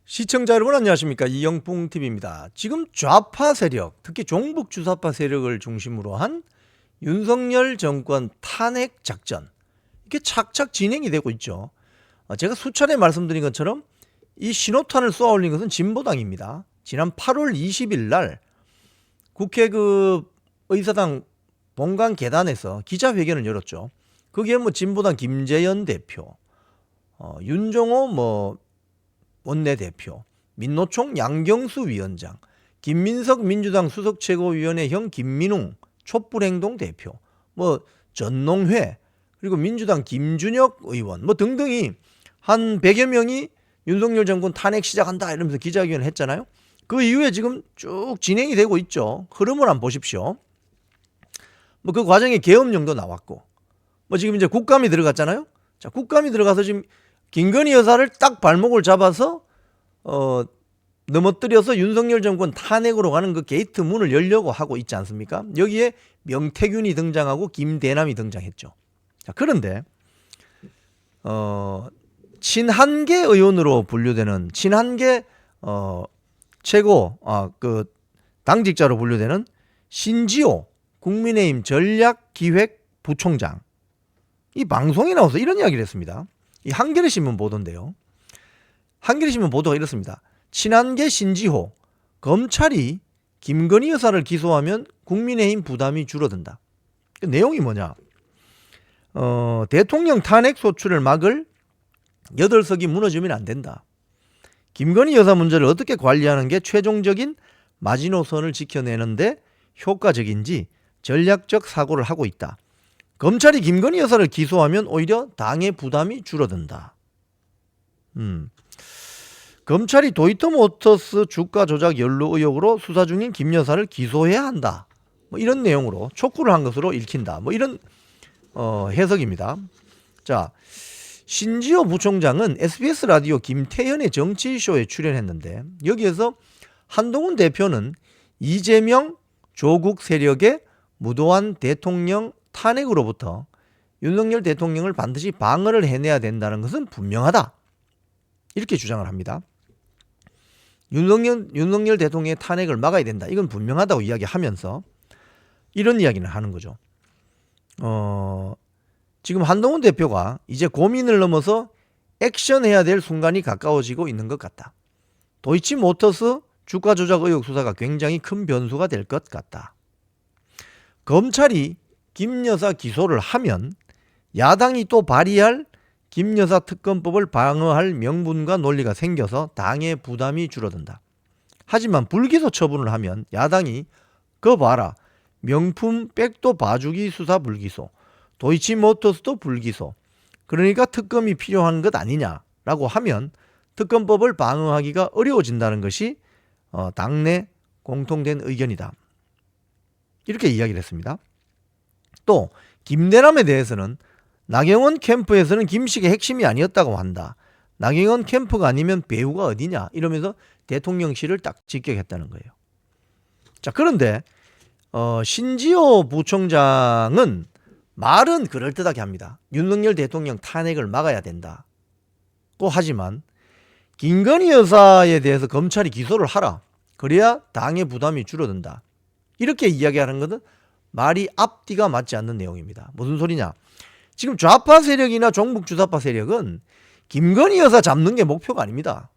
시청자 여러분 안녕하십니까, 이영풍TV입니다. 지금 좌파 세력, 특히 종북 주사파 세력을 중심으로 한 윤석열 정권 탄핵 작전, 이게 착착 진행이 되고 있죠. 제가 수차례 말씀드린 것처럼 이 신호탄을 쏘아 올린 것은 진보당입니다. 지난 8월 20일 날 국회 의사당 본관 계단에서 기자회견을 열었죠. 거기에 진보당 김재현 대표, 윤종호 원내대표, 민노총 양경수 위원장, 김민석 민주당 수석 최고위원회형 김민웅 촛불행동 대표, 전농회, 그리고 민주당 김준혁 의원 등등이 한 100여 명이 윤석열 정권 탄핵 시작한다 이러면서 기자회견을 했잖아요. 그 이후에 지금 쭉 진행이 되고 있죠. 흐름을 한번 보십시오. 그 과정에 계엄령도 나왔고, 지금 이제 국감이 들어갔잖아요. 자, 국감이 들어가서 지금 김건희 여사를 딱 발목을 잡아서 넘어뜨려서 윤석열 정권 탄핵으로 가는 그 게이트 문을 열려고 하고 있지 않습니까? 여기에 명태균이 등장하고 김대남이 등장했죠. 자, 그런데 친한계 의원으로 분류되는 친한계 최고 당직자로 분류되는 신지호 국민의힘 전략기획부총장, 이 방송에 나와서 이런 이야기를 했습니다. 이 한겨레 신문 보도인데요. 한겨레 신문 보도가 이렇습니다. 친한계 신지호, 검찰이 김건희 여사를 기소하면 국민의힘 부담이 줄어든다. 그 내용이 뭐냐? 대통령 탄핵 소추를 막을 8석이 무너지면 안 된다. 김건희 여사 문제를 어떻게 관리하는 게 최종적인 마지노선을 지켜내는데 효과적인지 전략적 사고를 하고 있다. 검찰이 김건희 여사를 기소하면 오히려 당의 부담이 줄어든다. 검찰이 도이터모터스 주가 조작 연루 의혹으로 수사 중인 김 여사를 기소해야 한다. 이런 내용으로 촉구를 한 것으로 읽힌다. 이런 해석입니다. 자, 신지호 부총장은 SBS 라디오 김태현의 정치쇼에 출연했는데, 여기에서 한동훈 대표는 이재명 조국 세력의 무도한 대통령 탄핵으로부터 윤석열 대통령을 반드시 방어를 해내야 된다는 것은 분명하다, 이렇게 주장을 합니다. 윤석열 대통령의 탄핵을 막아야 된다, 이건 분명하다고 이야기하면서 이런 이야기를 하는 거죠. 지금 한동훈 대표가 이제 고민을 넘어서 액션해야 될 순간이 가까워지고 있는 것 같다. 도이치모터스 주가 조작 의혹 수사가 굉장히 큰 변수가 될 것 같다. 검찰이 김 여사 기소를 하면 야당이 또 발의할 김 여사 특검법을 방어할 명분과 논리가 생겨서 당의 부담이 줄어든다. 하지만 불기소 처분을 하면 야당이 그거 봐라, 명품 백도 봐주기 수사 불기소, 도이치모터스도 불기소, 그러니까 특검이 필요한 것 아니냐라고 하면 특검법을 방어하기가 어려워진다는 것이 당내 공통된 의견이다, 이렇게 이야기를 했습니다. 또 김대남에 대해서는 나경원 캠프에서는 김씨가 핵심이 아니었다고 한다. 나경원 캠프가 아니면 배우가 어디냐, 이러면서 대통령실을 딱 직격했다는 거예요. 자, 그런데 신지호 부총장은 말은 그럴듯하게 합니다. 윤석열 대통령 탄핵을 막아야 된다고 하지만 김건희 여사에 대해서 검찰이 기소를 하라, 그래야 당의 부담이 줄어든다, 이렇게 이야기하는 것은 말이 앞뒤가 맞지 않는 내용입니다. 무슨 소리냐? 지금 좌파 세력이나 종북 주사파 세력은 김건희 여사 잡는 게 목표가 아닙니다.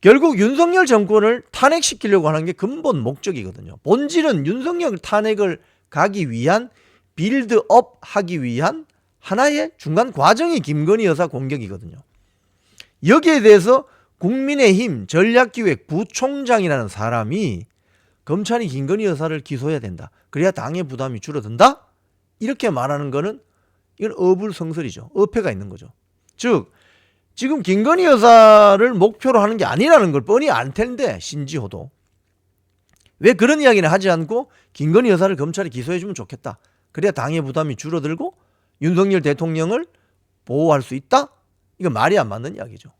결국 윤석열 정권을 탄핵시키려고 하는 게 근본 목적이거든요. 본질은 윤석열 탄핵을 가기 위한, 빌드업 하기 위한 하나의 중간 과정이 김건희 여사 공격이거든요. 여기에 대해서 국민의힘 전략기획 부총장이라는 사람이 검찰이 김건희 여사를 기소해야 된다, 그래야 당의 부담이 줄어든다, 이렇게 말하는 거는 이건 어불성설이죠. 어폐가 있는 거죠. 즉 지금 김건희 여사를 목표로 하는 게 아니라는 걸 뻔히 알 텐데, 신지호도 왜 그런 이야기는 하지 않고 김건희 여사를 검찰이 기소해주면 좋겠다, 그래야 당의 부담이 줄어들고 윤석열 대통령을 보호할 수 있다, 이건 말이 안 맞는 이야기죠.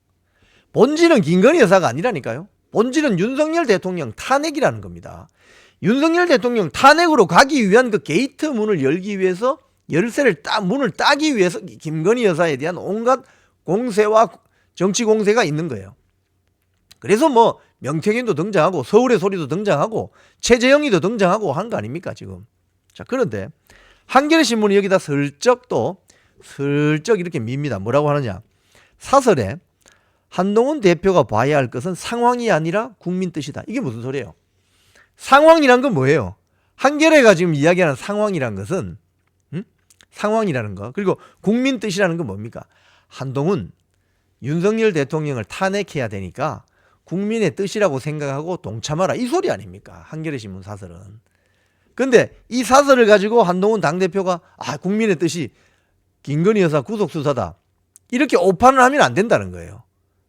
본질은 김건희 여사가 아니라니까요. 본질은 윤석열 대통령 탄핵이라는 겁니다. 윤석열 대통령 탄핵으로 가기 위한 그 게이트 문을 열기 위해서, 열쇠를 문을 따기 위해서 김건희 여사에 대한 온갖 공세와 정치 공세가 있는 거예요. 그래서 뭐 명태균도 등장하고 서울의 소리도 등장하고 최재형이도 등장하고 하는 거 아닙니까 지금. 자, 그런데 한겨레 신문이 여기다 슬쩍 이렇게 밉니다. 뭐라고 하느냐. 사설에 한동훈 대표가 봐야 할 것은 상황이 아니라 국민 뜻이다. 이게 무슨 소리예요? 상황이란 건 뭐예요? 한겨레가 지금 이야기하는 상황이란 것은 상황이라는 거, 그리고 국민 뜻이라는 건 뭡니까? 한동훈, 윤석열 대통령을 탄핵해야 되니까 국민의 뜻이라고 생각하고 동참하라, 이 소리 아닙니까? 한겨레 신문 사설은. 근데 이 사설을 가지고 한동훈 당대표가 국민의 뜻이 김건희 여사 구속수사다, 이렇게 오판을 하면 안 된다는 거예요.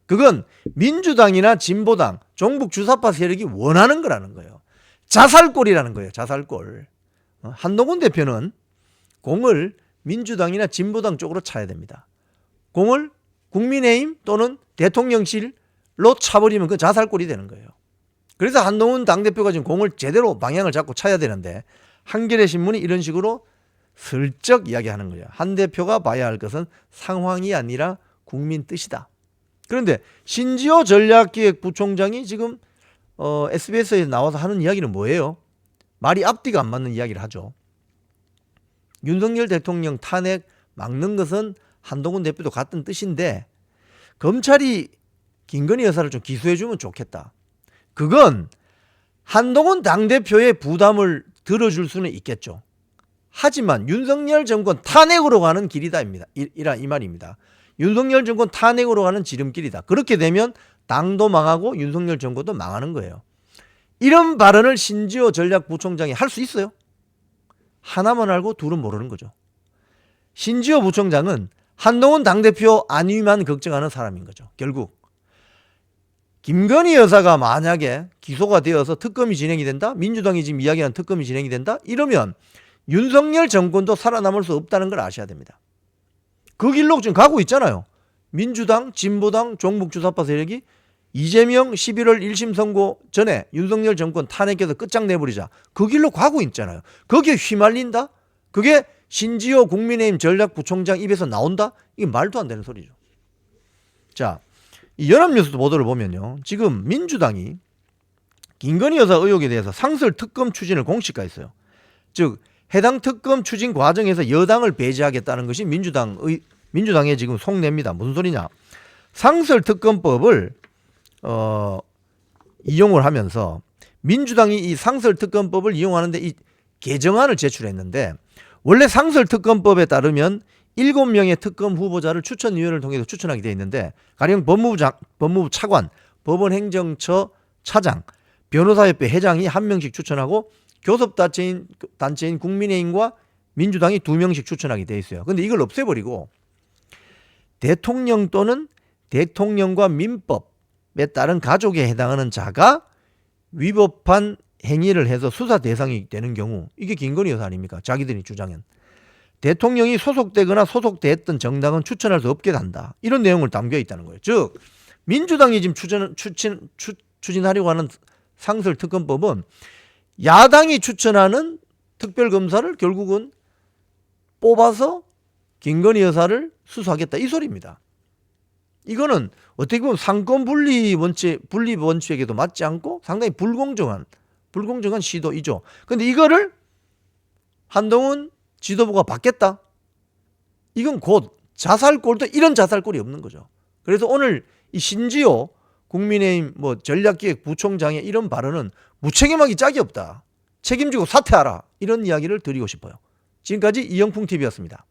그건 민주당이나 진보당, 종북 주사파 세력이 원하는 거라는 거예요. 자살골이라는 거예요. 자살골. 한동훈 대표는 공을 민주당이나 진보당 쪽으로 차야 됩니다. 공을 국민의힘 또는 대통령실로 차버리면 그 자살골이 되는 거예요. 그래서 한동훈 당대표가 지금 공을 제대로 방향을 잡고 차야 되는데 한겨레 신문이 이런 식으로 슬쩍 이야기하는 거예요. 한 대표가 봐야 할 것은 상황이 아니라 국민 뜻이다. 그런데 신지호 전략기획부총장이 지금 SBS에 나와서 하는 이야기는 뭐예요? 말이 앞뒤가 안 맞는 이야기를 하죠. 윤석열 대통령 탄핵 막는 것은 한동훈 대표도 같은 뜻인데 검찰이 김건희 여사를 좀 기소해주면 좋겠다. 그건 한동훈 당대표의 부담을 들어줄 수는 있겠죠. 하지만 윤석열 정권 탄핵으로 가는 길이다 이 말입니다. 윤석열 정권 탄핵으로 가는 지름길이다. 그렇게 되면 당도 망하고 윤석열 정권도 망하는 거예요. 이런 발언을 신지호 전략부총장이 할 수 있어요? 하나만 알고 둘은 모르는 거죠. 신지호 부총장은 한동훈 당대표 안위만 걱정하는 사람인 거죠. 결국 김건희 여사가 만약에 기소가 되어서 특검이 진행이 된다, 민주당이 지금 이야기하는 특검이 진행이 된다, 이러면 윤석열 정권도 살아남을 수 없다는 걸 아셔야 됩니다. 그 길로 지금 가고 있잖아요. 민주당, 진보당, 종북주사파 세력이 이재명 11월 1심 선고 전에 윤석열 정권 탄핵해서 끝장내버리자, 그 길로 가고 있잖아요. 거기에 휘말린다? 그게 신지호 국민의힘 전략부총장 입에서 나온다? 이게 말도 안 되는 소리죠. 자, 이 연합뉴스 보도를 보면요, 지금 민주당이 김건희 여사 의혹에 대해서 상설 특검 추진을 공식화했어요. 즉 해당 특검 추진 과정에서 여당을 배제하겠다는 것이 민주당의 지금 속내입니다. 무슨 소리냐? 상설 특검법을 이용을 하면서 민주당이 이 상설 특검법을 이용하는데 이 개정안을 제출했는데, 원래 상설 특검법에 따르면 7명의 특검 후보자를 추천위원회를 통해서 추천하게 되어 있는데, 가령 법무부 차관, 법원행정처 차장, 변호사협회 회장이 1명씩 추천하고 교섭단체인 국민의힘과 민주당이 2명씩 추천하게 되어 있어요. 그런데 이걸 없애버리고 대통령 또는 대통령과 민법에 따른 가족에 해당하는 자가 위법한 행위를 해서 수사 대상이 되는 경우, 이게 김건희 여사 아닙니까? 자기들이 주장한. 대통령이 소속되거나 소속됐던 정당은 추천할 수 없게 한다, 이런 내용을 담겨 있다는 거예요. 즉 민주당이 지금 추진하려고 하는 상설 특검법은 야당이 추천하는 특별검사를 결국은 뽑아서 김건희 여사를 수사하겠다, 이 소리입니다. 이거는 어떻게 보면 상권 분리 원칙에도 맞지 않고 상당히 불공정한 시도이죠. 그런데 이거를 한동훈 지도부가 받겠다? 이건 곧 자살골도 이런 자살골이 없는 거죠. 그래서 오늘 이 신지호 국민의힘 전략기획 부총장의 이런 발언은 무책임하기 짝이 없다. 책임지고 사퇴하라. 이런 이야기를 드리고 싶어요. 지금까지 이영풍TV였습니다.